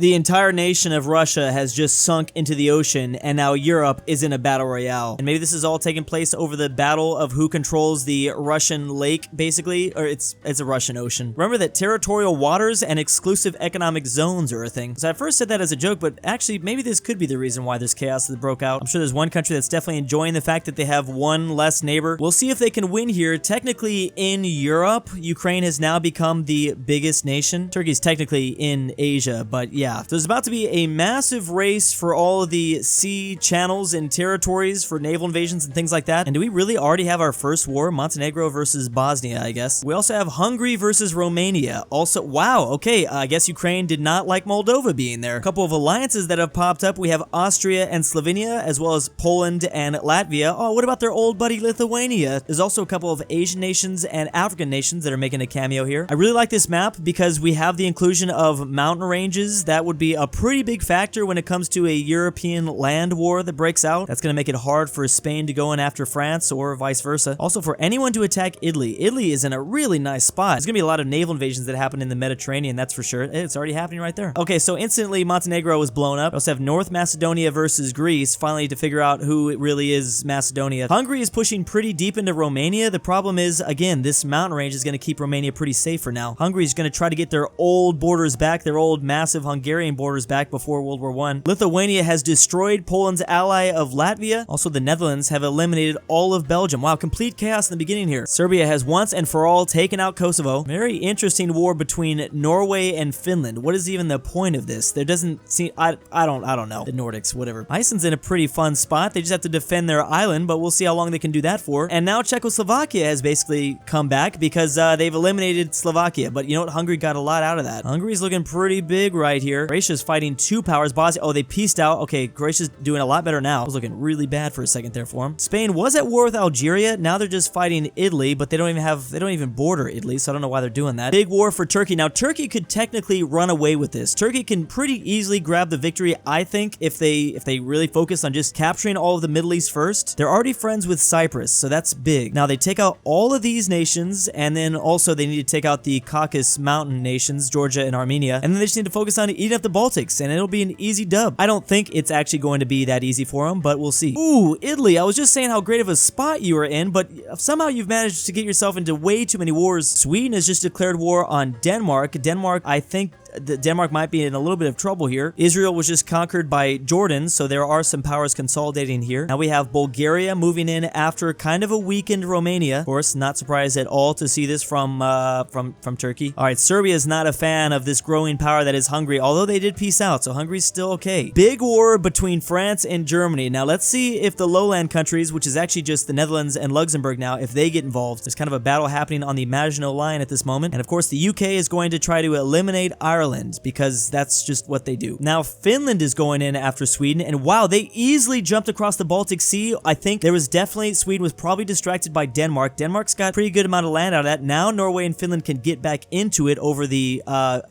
The entire nation of Russia has just sunk into the ocean, and now Europe is in a battle royale. And maybe this is all taking place over the battle of who controls the Russian lake, basically, or it's a Russian ocean. Remember that territorial waters and exclusive economic zones are a thing. So I first said that as a joke, but actually maybe this could be the reason why there's chaos that broke out. I'm sure there's one country that's definitely enjoying the fact that they have one less neighbor. We'll see if they can win here. Technically in Europe, Ukraine has now become the biggest nation. Turkey's technically in Asia, but yeah. There's about to be a massive race for all of the sea channels and territories for naval invasions and things like that. And do we really already have our first war? Montenegro versus Bosnia, I guess. We also have Hungary versus Romania. Also, wow, okay, I guess Ukraine did not like Moldova being there. A couple of alliances that have popped up. We have Austria and Slovenia, as well as Poland and Latvia. Oh, what about their old buddy Lithuania? There's also a couple of Asian nations and African nations that are making a cameo here. I really like this map because we have the inclusion of mountain ranges. That would be a pretty big factor when it comes to a European land war that breaks out. That's going to make it hard for Spain to go in after France or vice versa. Also, for anyone to attack Italy. Italy is in a really nice spot. There's going to be a lot of naval invasions that happen in the Mediterranean, that's for sure. It's already happening right there. Okay, so instantly Montenegro was blown up. We also have North Macedonia versus Greece, finally to figure out who it really is Macedonia. Hungary is pushing pretty deep into Romania. The problem is, again, this mountain range is going to keep Romania pretty safe for now. Hungary is going to try to get their old borders back, their old massive Hungarian borders back before World War I. Lithuania has destroyed Poland's ally of Latvia. Also, the Netherlands have eliminated all of Belgium. Wow, complete chaos in the beginning here. Serbia has once and for all taken out Kosovo. Very interesting war between Norway and Finland. What is even the point of this? There doesn't seem, I don't know. The Nordics, whatever. Iceland's in a pretty fun spot. They just have to defend their island, but we'll see how long they can do that for. And now Czechoslovakia has basically come back because they've eliminated Slovakia. But you know what? Hungary got a lot out of that. Hungary's looking pretty big right here. Croatia's fighting two powers. Bosnia, oh, they pieced out. Okay, Croatia's doing a lot better now. It was looking really bad for a second there for them. Spain was at war with Algeria. Now they're just fighting Italy, but they don't even border Italy, so I don't know why they're doing that. Big war for Turkey. Now, Turkey could technically run away with this. Turkey can pretty easily grab the victory, I think, if they really focus on just capturing all of the Middle East first. They're already friends with Cyprus, so that's big. Now, they take out all of these nations, and then also they need to take out the Caucasus Mountain nations, Georgia and Armenia, and then they just need to focus on eating up the Baltics, and it'll be an easy dub. I don't think it's actually going to be that easy for them, but we'll see. Ooh, Italy. I was just saying how great of a spot you were in, but somehow you've managed to get yourself into way too many wars. Sweden has just declared war on Denmark. Denmark, I think Denmark might be in a little bit of trouble here. Israel was just conquered by Jordan, so there are some powers consolidating here. Now we have Bulgaria moving in after kind of a weakened Romania. Of course, not surprised at all to see this from Turkey. All right, Serbia is not a fan of this growing power that is Hungary, although they did peace out, so Hungary's still okay. Big war between France and Germany. Now let's see if the lowland countries, which is actually just the Netherlands and Luxembourg now, if they get involved. There's kind of a battle happening on the Maginot Line at this moment, and of course the UK is going to try to eliminate Ireland because that's just what they do. Now Finland is going in after Sweden, and wow, they easily jumped across the Baltic Sea. I think there was definitely, Sweden was probably distracted by Denmark. Denmark's got a pretty good amount of land out of that. Now Norway and Finland can get back into it over the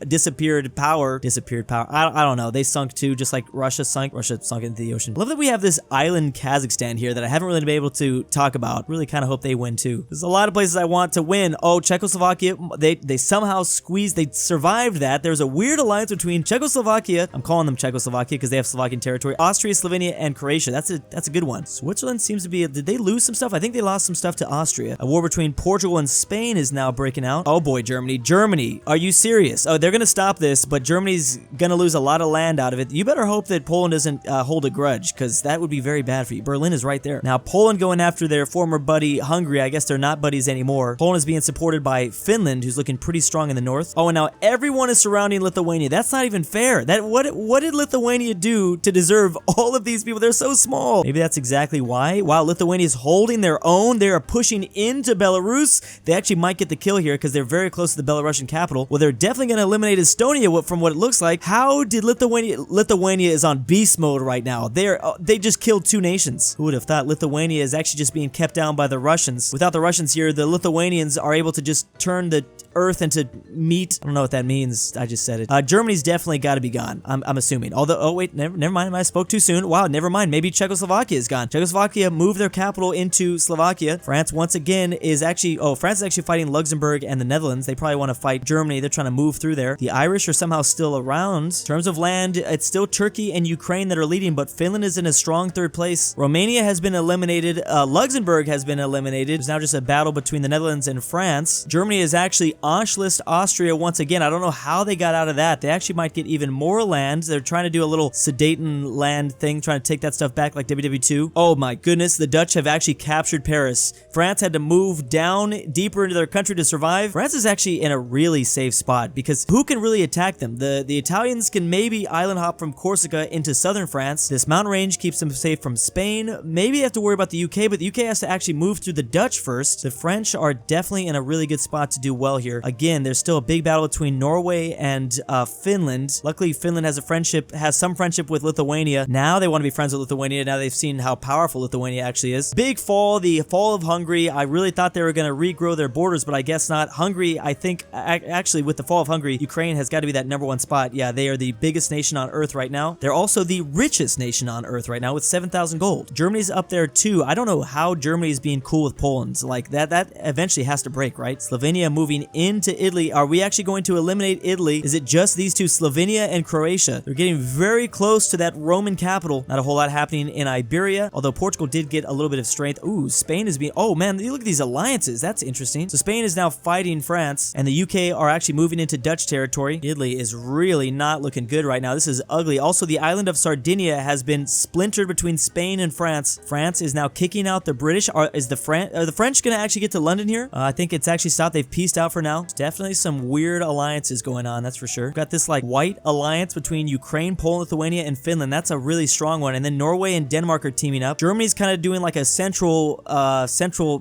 disappeared power. I don't know. They sunk too, just like Russia sunk. Russia sunk into the ocean. I love that we have this island Kazakhstan here that I haven't really been able to talk about. Really kind of hope they win too. There's a lot of places I want to win. Oh, Czechoslovakia, they somehow squeezed, they survived that. There's a weird alliance between Czechoslovakia, I'm calling them Czechoslovakia because they have Slovakian territory, Austria, Slovenia, and Croatia. That's a good one. Switzerland seems to be, did they lose some stuff? I think they lost some stuff to Austria. A war between Portugal and Spain is now breaking out. Oh boy, Germany. Germany, are you serious? Oh, they're gonna stop this, but Germany's gonna lose a lot of land out of it. You better hope that Poland doesn't hold a grudge, because that would be very bad for you. Berlin is right there. Now, Poland going after their former buddy, Hungary. I guess they're not buddies anymore. Poland is being supported by Finland, who's looking pretty strong in the north. Oh, and now everyone is surrounding Lithuania. That's not even fair. What did Lithuania do to deserve all of these people? They're so small. Maybe that's exactly why. Wow, Lithuania is holding their own. They are pushing into Belarus. They actually might get the kill here because they're very close to the Belarusian capital. Well, they're definitely going to eliminate Estonia from what it looks like. How did Lithuania is on beast mode right now. They just killed two nations. Who would have thought Lithuania is actually just being kept down by the Russians? Without the Russians here, the Lithuanians are able to just turn the earth into meat. I don't know what that means. just said it. Germany's definitely got to be gone, I'm assuming. Although, oh wait, never mind, I spoke too soon. Wow, never mind, maybe Czechoslovakia is gone. Czechoslovakia moved their capital into Slovakia. France once again is actually, France is actually fighting Luxembourg and the Netherlands. They probably want to fight Germany. They're trying to move through there. The Irish are somehow still around. In terms of land, it's still Turkey and Ukraine that are leading, but Finland is in a strong third place. Romania has been eliminated. Luxembourg has been eliminated. There's now just a battle between the Netherlands and France. Germany is actually Anschluss Austria once again. I don't know how they got out of that. They actually might get even more land. They're trying to do a little Sudeten land thing, trying to take that stuff back like WW2. Oh my goodness, the Dutch have actually captured Paris. France had to move down deeper into their country to survive. France is actually in a really safe spot because who can really attack them? The Italians can maybe island hop from Corsica into southern France. This mountain range keeps them safe from Spain. Maybe they have to worry about the UK, but the UK has to actually move through the Dutch first. The French are definitely in a really good spot to do well here. Again, there's still a big battle between Norway and Finland. Luckily, Finland has some friendship with Lithuania. Now they want to be friends with Lithuania. Now they've seen how powerful Lithuania actually is. Big fall, the fall of Hungary. I really thought they were going to regrow their borders, but I guess not. Hungary, I think, actually with the fall of Hungary, Ukraine has got to be that #1 spot. Yeah, they are the biggest nation on earth right now. They're also the richest nation on earth right now with 7,000 gold. Germany's up there too. I don't know how Germany is being cool with Poland. Like that eventually has to break, right? Slovenia moving into Italy. Are we actually going to eliminate Italy? Is it just these two, Slovenia and Croatia? They're getting very close to that Roman capital. Not a whole lot happening in Iberia, although Portugal did get a little bit of strength. Ooh, Spain is being, oh man, look at these alliances. That's interesting. So Spain is now fighting France, and the UK are actually moving into Dutch territory. Italy is really not looking good right now. This is ugly. Also, the island of Sardinia has been splintered between Spain and France. France is now kicking out the British. Are the French going to actually get to London here? I think it's actually stopped. They've peaced out for now. There's definitely some weird alliances going on, that's for sure. We've got this like white alliance between Ukraine, Poland, Lithuania, and Finland. That's a really strong one. And then Norway and Denmark are teaming up. Germany's kind of doing like a central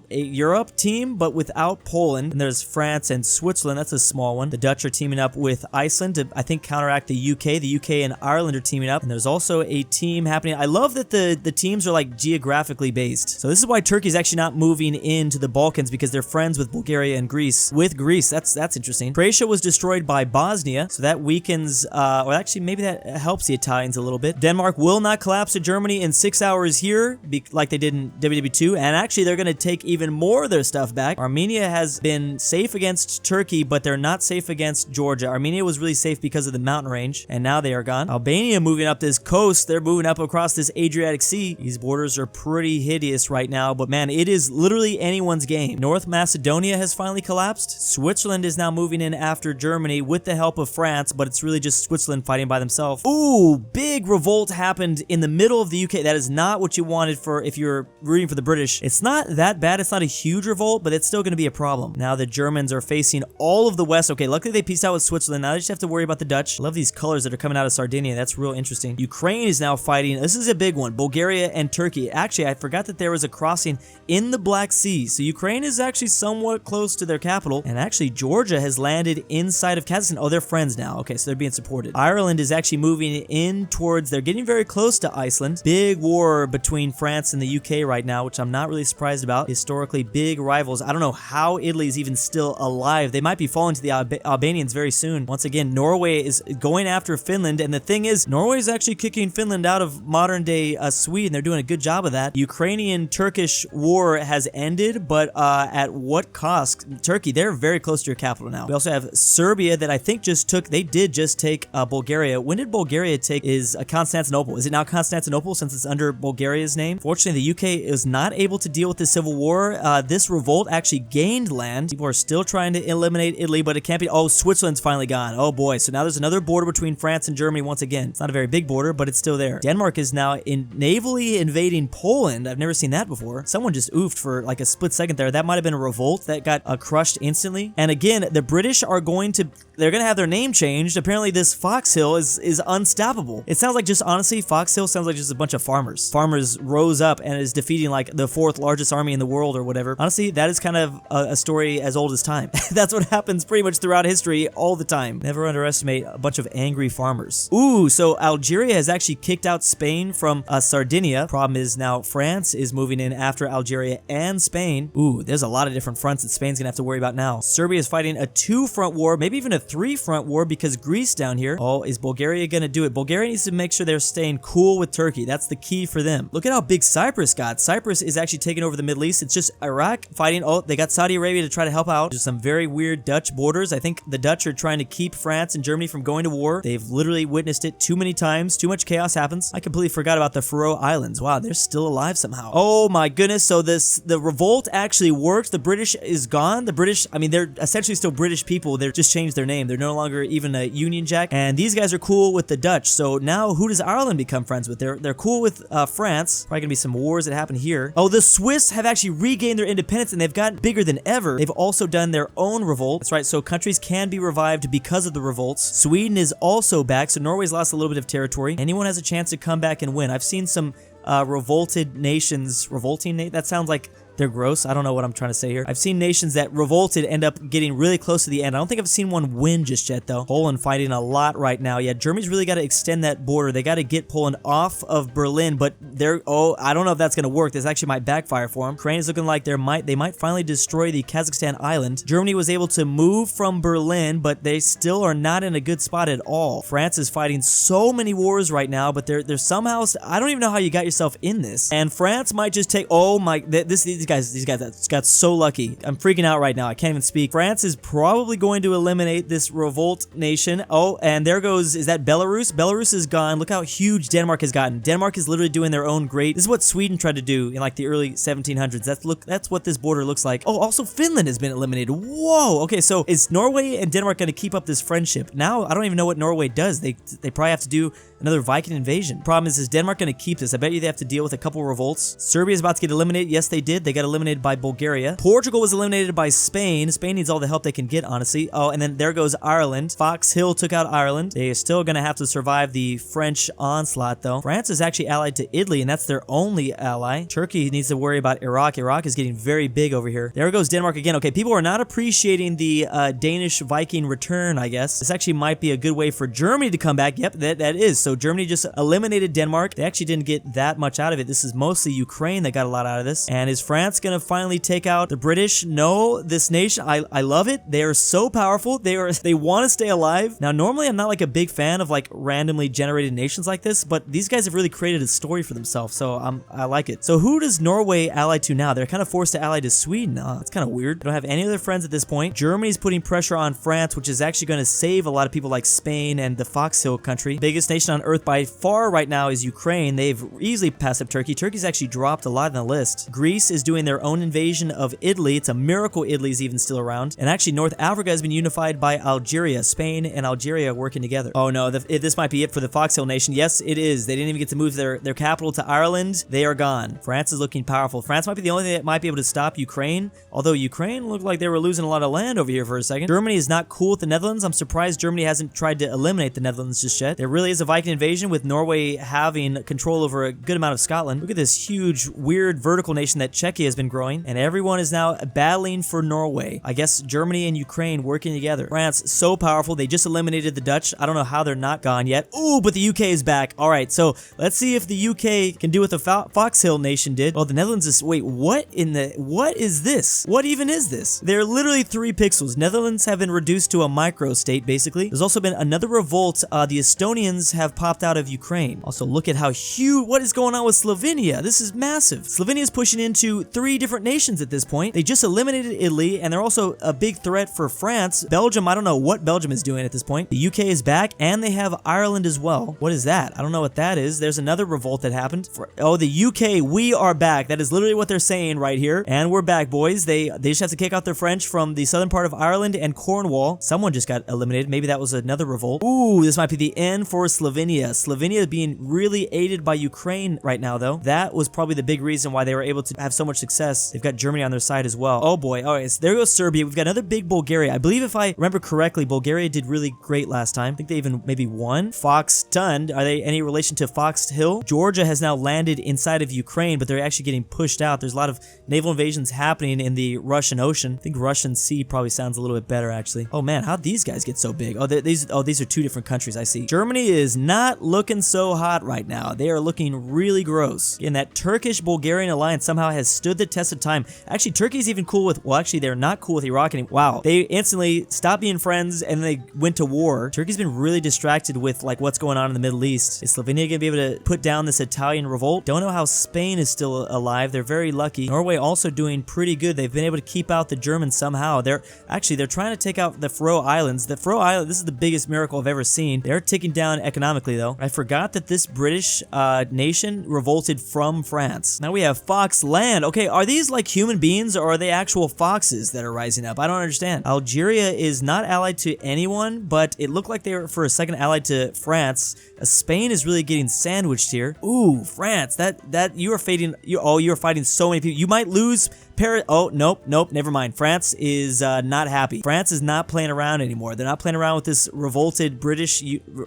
Europe team, but without Poland. And there's France and Switzerland. That's a small one. The Dutch are teaming up with Iceland to, I think, counteract the UK. The UK and Ireland are teaming up. And there's also a team happening. I love that the teams are like geographically based. So this is why Turkey's actually not moving into the Balkans, because they're friends with Bulgaria and Greece. With Greece, that's interesting. Croatia was destroyed by Bosnia, so that weakens, or actually maybe that helps the Italians a little bit. Denmark will not collapse to Germany in 6 hours here, like they did in WW2, and actually they're going to take even more of their stuff back. Armenia has been safe against Turkey, but they're not safe against Georgia. Armenia was really safe because of the mountain range, and now they are gone. Albania moving up this coast. They're moving up across this Adriatic Sea. These borders are pretty hideous right now, but man, it is literally anyone's game. North Macedonia has finally collapsed. Switzerland is now moving in after Germany with the help of France, but it's really just Switzerland fighting by themselves. Ooh, big revolt happened in the middle of the UK. That is not what you wanted for if you're rooting for the British. It's not that bad. It's not a huge revolt, but it's still going to be a problem. Now the Germans are facing all of the West. Okay, luckily they pieced out with Switzerland. Now they just have to worry about the Dutch. I love these colors that are coming out of Sardinia. That's real interesting. Ukraine is now fighting. This is a big one. Bulgaria and Turkey. Actually, I forgot that there was a crossing in the Black Sea. So Ukraine is actually somewhat close to their capital. And actually, Georgia has landed inside of Kazakhstan. Oh, they're friends now. Okay, so they're being supported. Ireland is actually moving in towards, they're getting very close to Iceland. Big war between France and the UK right now, which I'm not really surprised about. Historically big rivals. I don't know how Italy is even still alive. They might be falling to the Albanians very soon. Once again, Norway is going after Finland. And the thing is, Norway is actually kicking Finland out of modern day Sweden. They're doing a good job of that. Ukrainian-Turkish war has ended, but at what cost? Turkey, they're very close to your capital now. We also have Serbia that I think just took, they did just take Bulgaria. When did Bulgaria take Constantinople? Is it now Constantinople since it's under Bulgaria's name? Fortunately, the UK is not able to deal with the civil war. This revolt actually gained land. People are still trying to eliminate Italy, but it can't be. Oh, Switzerland's finally gone. Oh boy. So now there's another border between France and Germany once again. It's not a very big border, but it's still there. Denmark is now navally invading Poland. I've never seen that before. Someone just oofed for like a split second there. That might have been a revolt that got crushed instantly. And again, the British are they're going to have their name changed. Apparently this Foxhill is unstoppable. It sounds like just, honestly, Foxhill sounds like just a bunch of farmers. Farmers rose up and is defeating like the 4th largest army in the world or whatever. Honestly, that is kind of a story as old as time. That's what happens pretty much throughout history all the time. Never underestimate a bunch of angry farmers. Ooh, so Algeria has actually kicked out Spain from Sardinia. Problem is now France is moving in after Algeria and Spain. Ooh, there's a lot of different fronts that Spain's gonna have to worry about now. Serbia is fighting a 2-front war, maybe even a 3-front war because Greece down here. Oh, is Bulgaria gonna do it? Bulgaria needs to make sure they're staying cool with Turkey. That's the key for them. Look at how big Cyprus got. Cyprus is actually taking over the Middle East. It's just Iraq fighting. Oh, they got Saudi Arabia to try to help out. There's some very weird Dutch borders. I think the Dutch are trying to keep France and Germany from going to war. They've literally witnessed it too many times. Too much chaos happens. I completely forgot about the Faroe Islands. Wow, they're still alive somehow. Oh my goodness. So the revolt actually worked. The British is gone. The British, I mean, they're essentially still British people. They've just changed their name. They're no longer even a Union Jack. And these guys are cool with the Dutch. So now who does Ireland become friends with? They're cool with France. Probably gonna be some wars that happen here. Oh, the Swiss have actually regained their independence and they've gotten bigger than ever. They've also done their own revolt. That's right. So countries can be revived because of the revolts. Sweden is also back. So Norway's lost a little bit of territory. Anyone has a chance to come back and win. I've seen some revolted nations, that sounds like they're gross. I don't know what I'm trying to say here. I've seen nations that revolted end up getting really close to the end. I don't think I've seen one win just yet, though. Poland fighting a lot right now. Yeah, Germany's really got to extend that border. They got to get Poland off of Berlin, but I don't know if that's going to work. This actually might backfire for them. Ukraine is looking like they might finally destroy the Kazakhstan island. Germany was able to move from Berlin, but they still are not in a good spot at all. France is fighting so many wars right now, but they're somehow, I don't even know how you got yourself in this. And France might just take, oh my, these guys got so lucky. I'm freaking out right now. I can't even speak. France is probably going to eliminate this revolt nation. Oh, and there goes, is that Belarus? Belarus is gone. Look how huge Denmark has gotten. Denmark is literally doing their own great. This is what Sweden tried to do in like the early 1700s. That's what this border looks like. Oh, also Finland has been eliminated. Whoa. Okay, so is Norway and Denmark going to keep up this friendship? Now, I don't even know what Norway does. They probably have to do another Viking invasion. Problem is Denmark going to keep this? I bet you they have to deal with a couple revolts. Serbia is about to get eliminated. Yes, they did. They got eliminated by Bulgaria. Portugal was eliminated by Spain. Spain needs all the help they can get, honestly. Oh, and then there goes Ireland. Fox Hill took out Ireland. They are still going to have to survive the French onslaught, though. France is actually allied to Italy, and that's their only ally. Turkey needs to worry about Iraq. Iraq is getting very big over here. There goes Denmark again. Okay, people are not appreciating the Danish Viking return, I guess. This actually might be a good way for Germany to come back. Yep, that is. So Germany just eliminated Denmark. They actually didn't get that much out of it. This is mostly Ukraine that got a lot out of this. And is France going to finally take out the British? No, this nation, I love it. They are so powerful. They want to stay alive. Now, normally I'm not like a big fan of like randomly generated nations like this, but these guys have really created a story for themselves, so I like it. So who does Norway ally to now? They're kind of forced to ally to Sweden. Oh, that's kind of weird. They don't have any other friends at this point. Germany's putting pressure on France, which is actually going to save a lot of people like Spain and the Fox Hill country. Biggest nation on earth by far right now is Ukraine. They've easily passed up Turkey. Turkey's actually dropped a lot on the list. Greece is doing their own invasion of Italy. It's a miracle Italy's even still around. And actually North Africa has been unified by Algeria. Spain and Algeria working together. Oh no, this might be it for the Fox Hill nation. Yes, it is. They didn't even get to move their capital to Ireland. They are gone. France is looking powerful. France might be the only thing that might be able to stop Ukraine, although Ukraine looked like they were losing a lot of land over here for a second. Germany is not cool with the Netherlands. I'm surprised Germany hasn't tried to eliminate the Netherlands just yet. There really is a Viking invasion with Norway having control over a good amount of Scotland. Look at this huge, weird vertical nation that Czechia has been growing, and everyone is now battling for Norway. I guess Germany and Ukraine working together. France, so powerful. They just eliminated the Dutch. I don't know how they're not gone yet. Ooh, but the UK is back. All right, so let's see if the UK can do what the Fox Hill nation did. Oh, the Netherlands is... Wait, what is this? What even is this? They're literally 3 pixels. Netherlands have been reduced to a micro state, basically. There's also been another revolt. The Estonians have popped out of Ukraine. Also, look at how huge... What is going on with Slovenia? This is massive. Slovenia is pushing into 3 different nations at this point. They just eliminated Italy, and they're also a big threat for France. Belgium, I don't know what Belgium is doing at this point. The UK is back, and they have Ireland as well. What is that? I don't know what that is. There's another revolt that happened. Oh, the UK, we are back. That is literally what they're saying right here. And we're back, boys. They just have to kick out their French from the southern part of Ireland and Cornwall. Someone just got eliminated. Maybe that was another revolt. Ooh, this might be the end for Slovenia. Slovenia is being really aided by Ukraine right now, though. That was probably the big reason why they were able to have so much success. They've got Germany on their side as well. Oh boy. All right, so there goes Serbia. We've got another big Bulgaria. I believe if I remember correctly, Bulgaria did really great last time. I think they even maybe won. Fox Tund. Are they any relation to Fox Hill? Georgia has now landed inside of Ukraine, but they're actually getting pushed out. There's a lot of naval invasions happening in the Russian Ocean. I think Russian Sea probably sounds a little bit better, actually. Oh man, how'd these guys get so big? Oh, these are 2 different countries, I see. Germany is not looking so hot right now. They are looking really gross. And that Turkish-Bulgarian alliance somehow has stood stood the test of time. Actually, Turkey's even cool with, well, actually, they're not cool with Iraq anymore. Wow. They instantly stopped being friends and they went to war. Turkey's been really distracted with like what's going on in the Middle East. Is Slovenia gonna be able to put down this Italian revolt? Don't know how Spain is still alive. They're very lucky. Norway also doing pretty good. They've been able to keep out the Germans somehow. They're trying to take out the Faroe Islands. The Faroe Islands, this is the biggest miracle I've ever seen. They're ticking down economically though. I forgot that this British nation revolted from France. Now we have Fox Land. Okay, are these like human beings or are they actual foxes that are rising up? I don't understand. Algeria is not allied to anyone, but it looked like they were for a second allied to France. Spain is really getting sandwiched here. Ooh, France. That you are fighting. You are fighting so many people. You might lose Paris. Oh, nope, never mind. France is not happy. France is not playing around anymore. They're not playing around with this revolted British.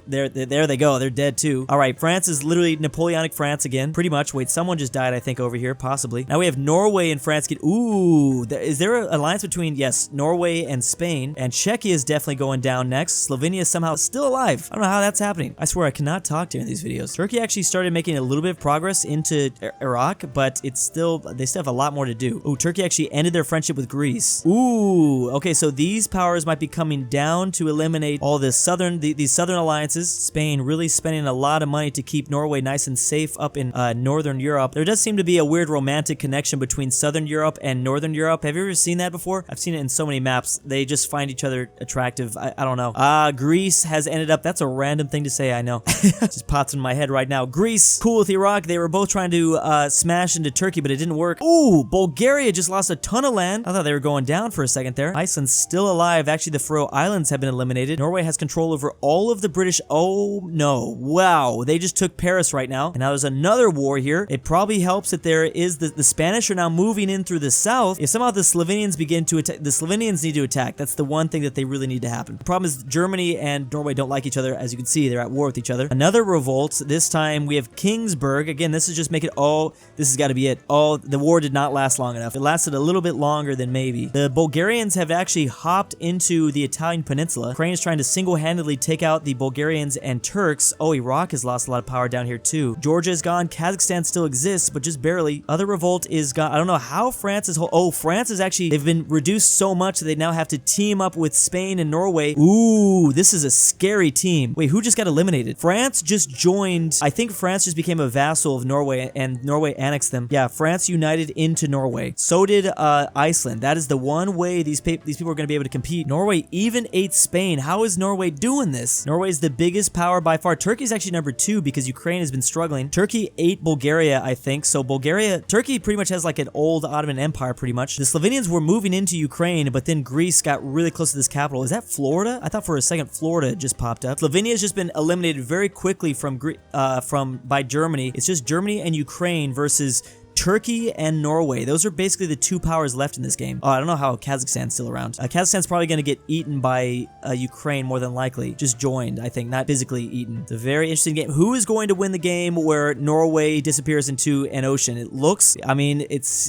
There they go. They're dead too. All right, France is literally Napoleonic France again, pretty much. Wait, someone just died, I think, over here, possibly. Now we have Norway and France. Ooh, is there an alliance between, yes, Norway and Spain? And Czechia is definitely going down next. Slovenia is somehow still alive. I don't know how that's happening. I swear I cannot talk during these videos. Turkey actually started making a little bit of progress into Iraq, but they still have a lot more to do. Ooh, Turkey actually ended their friendship with Greece. Ooh, okay, so these powers might be coming down to eliminate all this these southern alliances. Spain really spending a lot of money to keep Norway nice and safe up in northern Europe. There does seem to be a weird romantic connection between southern Europe and northern Europe. Have you ever seen that before? I've seen it in so many maps. They just find each other attractive. I don't know. Greece has ended up, that's a random thing to say, I know. Just pops in my head right now. Greece, cool with Iraq. They were both trying to smash into Turkey, but it didn't work. Ooh, Bulgaria just lost a ton of land. I thought they were going down for a second there. Iceland's still alive. Actually, the Faroe Islands have been eliminated. Norway has control over all of the British. Oh no. Wow. They just took Paris right now. And now there's another war here. It probably helps that there is the Spanish are now moving in through the south. If somehow the Slovenians begin to attack, the Slovenians need to attack. That's the one thing that they really need to happen. The problem is Germany and Norway don't like each other. As you can see, they're at war with each other. Another revolt. This time we have Kingsburg. Again, this is just make it all, this has got to be it. Oh, the war did not last long enough. It lasted a little bit longer than maybe. The Bulgarians have actually hopped into the Italian peninsula. Ukraine is trying to single-handedly take out the Bulgarians and Turks. Oh, Iraq has lost a lot of power down here too. Georgia is gone. Kazakhstan still exists, but just barely. Other revolt is gone. I don't know how France is. Oh, France is actually, they've been reduced so much that they now have to team up with Spain and Norway. Ooh, this is a scary team. Wait, who just got eliminated? France just joined. I think France just became a vassal of Norway and Norway annexed them. Yeah, France united into Norway. So did Iceland. That is the one way these people are going to be able to compete. Norway even ate Spain. How is Norway doing this? Norway is the biggest power by far. Turkey is actually number 2 because Ukraine has been struggling. Turkey ate Bulgaria, I think. So Turkey pretty much has like an old Ottoman Empire pretty much. The Slovenians were moving into Ukraine, but then Greece got really close to this capital. Is that Florida? I thought for a second Florida just popped up. Slovenia has just been eliminated very quickly by Germany. It's just Germany and Ukraine versus Turkey and Norway. Those are basically the 2 powers left in this game. Oh, I don't know how Kazakhstan's still around. Kazakhstan's probably going to get eaten by Ukraine more than likely. Just joined, I think, not physically eaten. It's a very interesting game. Who is going to win the game where Norway disappears into an ocean? It looks, I mean,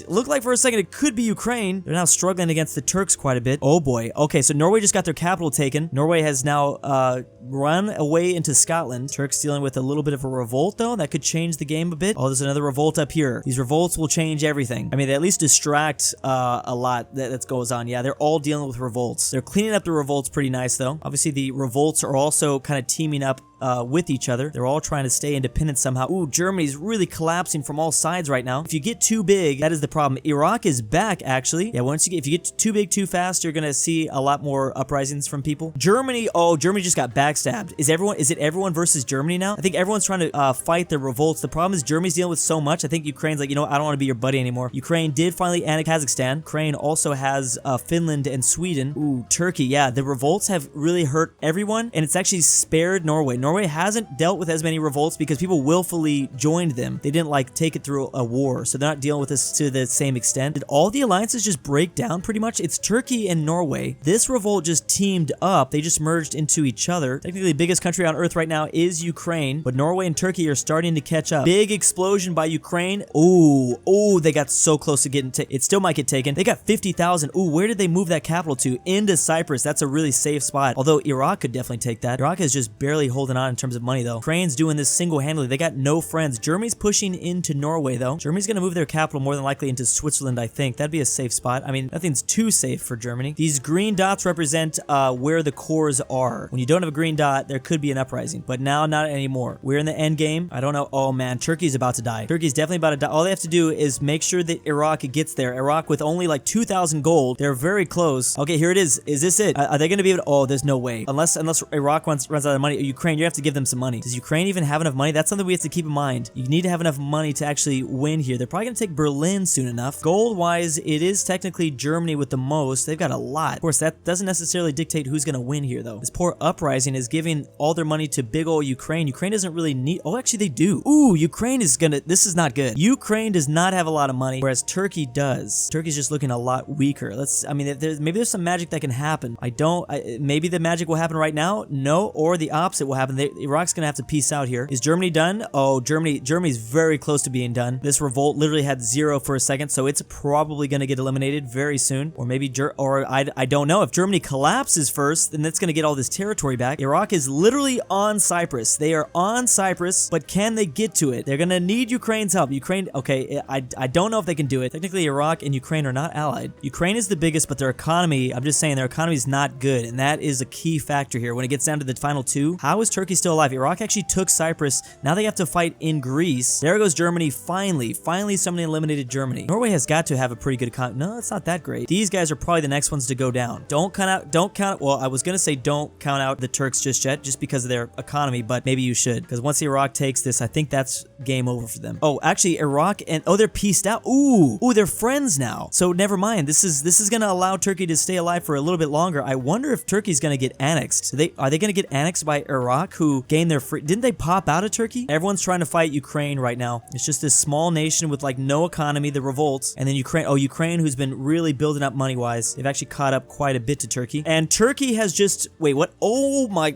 looked like for a second it could be Ukraine. They're now struggling against the Turks quite a bit. Oh boy. Okay, so Norway just got their capital taken. Norway has now run away into Scotland. Turks dealing with a little bit of a revolt though. That could change the game a bit. Oh, there's another revolt up here. These revolts will change everything. I mean, they at least distract a lot that goes on. Yeah, they're all dealing with revolts. They're cleaning up the revolts pretty nice though. Obviously, the revolts are also kind of teaming up with each other. They're all trying to stay independent somehow. Ooh, Germany's really collapsing from all sides right now. If you get too big, that is the problem. Iraq is back, actually. Yeah, if you get too big too fast, you're gonna see a lot more uprisings from people. Germany, oh, Germany just got backstabbed. Is it everyone versus Germany now? I think everyone's trying to fight the revolts. The problem is Germany's dealing with so much. I think Ukraine's like, you know, I don't want to be your buddy anymore. Ukraine did finally annex Kazakhstan. Ukraine also has Finland and Sweden. Ooh, Turkey, yeah, the revolts have really hurt everyone, and it's actually spared Norway. Norway hasn't dealt with as many revolts because people willfully joined them. They didn't like take it through a war, so they're not dealing with this to the same extent. Did all the alliances just break down pretty much? It's Turkey and Norway. This revolt just teamed up. They just merged into each other. Technically, the biggest country on earth right now is Ukraine, but Norway and Turkey are starting to catch up. Big explosion by Ukraine. Ooh, they got so close to getting it still might get taken. They got 50,000. Ooh, where did they move that capital to? Into Cyprus. That's a really safe spot. Although Iraq could definitely take that. Iraq is just barely holding on. on in terms of money, though. Ukraine's doing this single-handedly. They got no friends. Germany's pushing into Norway, though. Germany's going to move their capital more than likely into Switzerland, I think. That'd be a safe spot. I mean, nothing's too safe for Germany. These green dots represent where the cores are. When you don't have a green dot, there could be an uprising, but now not anymore. We're in the end game. I don't know. Oh, man. Turkey's about to die. Turkey's definitely about to die. All they have to do is make sure that Iraq gets there. Iraq with only like 2,000 gold. They're very close. Okay, here it is. Is this it? Are they going to be able to? Oh, there's no way. Unless Iraq runs out of money. Ukraine, you have to give them some money. Does Ukraine even have enough money? That's something we have to keep in mind. You need to have enough money to actually win here. They're probably going to take Berlin soon enough. Gold-wise, it is technically Germany with the most. They've got a lot. Of course, that doesn't necessarily dictate who's going to win here, though. This poor uprising is giving all their money to big old Ukraine. Ukraine doesn't really need... Oh, actually, they do. Ooh, Ukraine is going to... This is not good. Ukraine does not have a lot of money, whereas Turkey does. Turkey's just looking a lot weaker. I mean, maybe there's some magic that can happen. Maybe the magic will happen right now. No, or the opposite will happen. Iraq's gonna have to peace out here. Is Germany done? Oh, Germany's very close to being done. This revolt literally had 0 for a second, so it's probably gonna get eliminated very soon. Or maybe, I don't know. If Germany collapses first, then that's gonna get all this territory back. Iraq is literally on Cyprus. They are on Cyprus, but can they get to it? They're gonna need Ukraine's help. Ukraine, okay, I don't know if they can do it. Technically, Iraq and Ukraine are not allied. Ukraine is the biggest, but their economy, I'm just saying, their economy is not good, and that is a key factor here. When it gets down to the final two, how is Turkey still alive? Iraq actually took Cyprus. Now they have to fight in Greece. There goes Germany. Finally somebody eliminated Germany. Norway has got to have a pretty good economy. No, it's not that great. These guys are probably the next ones to go down. Don't count, well, I was gonna say don't count out the Turks just yet, just because of their economy, but maybe you should, because once Iraq takes this, I think that's game over for them. Oh, actually, Iraq and, oh, they're pieced out. Ooh, they're friends now. So never mind. This is gonna allow Turkey to stay alive for a little bit longer. I wonder if Turkey's gonna get annexed. Are they gonna get annexed by Iraq, who gained their free? Didn't they pop out of Turkey? Everyone's trying to fight Ukraine right now. It's just this small nation with like no economy, the revolts, and then Ukraine, who's been really building up money-wise. They've actually caught up quite a bit to Turkey. And Turkey has just, wait, what? Oh my,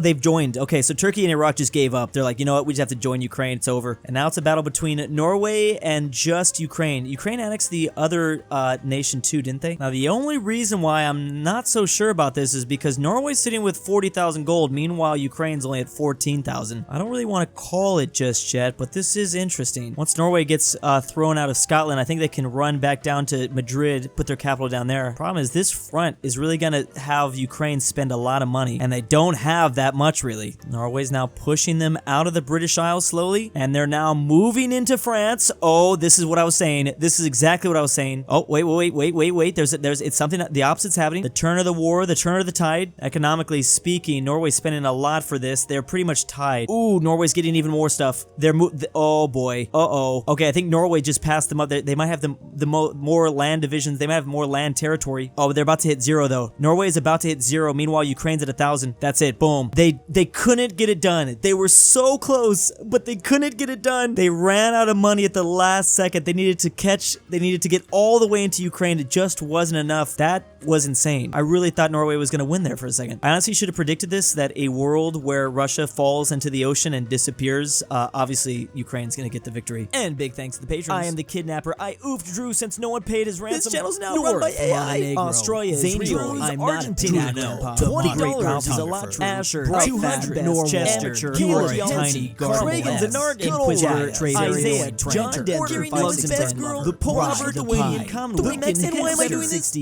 they've joined. Okay, so Turkey and Iraq just gave up. They're like, you know what? We just have to join Ukraine. It's over. And now it's a battle between Norway and just Ukraine. Ukraine annexed the other nation too, didn't they? Now, the only reason why I'm not so sure about this is because Norway's sitting with 40,000 gold. Meanwhile, Ukraine's only at 14,000. I don't really want to call it just yet, but this is interesting. Once Norway gets thrown out of Scotland, I think they can run back down to Madrid, put their capital down there. Problem is, this front is really going to have Ukraine spend a lot of money, and they don't have that much, really. Norway's now pushing them out of the British Isles slowly, and they're now moving into France. Oh, this is what I was saying. This is exactly what I was saying. Oh, wait. It's something, the opposite's happening. The turn of the war, the turn of the tide. Economically speaking, Norway's spending a lot for this. They're pretty much tied. Ooh, Norway's getting even more stuff. Oh boy. Uh-oh. Okay, I think Norway just passed them up. They might have more land divisions. They might have more land territory. Oh, but they're about to hit 0 though. Norway is about to hit 0. Meanwhile, Ukraine's at 1,000. That's it. Boom. They couldn't get it done. They were so close, but they couldn't get it done. They ran out of money at the last second. They needed to get all the way into Ukraine. It just wasn't enough. That was insane. I really thought Norway was going to win there for a second. I honestly should have predicted this, that a world where Russia falls into the ocean and disappears, obviously Ukraine's going to get the victory. And big thanks to the patrons. I am the kidnapper. I oofed Drew since no one paid his ransom. This channel's now run by AI. Australia is real. I'm not Argentina. $20 is a lot. Asher, 200, Norway, Chester, Keeler, Tiny, Garble, Inquisitor, Isaiah, John Denver, 5 the Poor, Lithuanian Commonwealth, the Mexican, why am I doing this?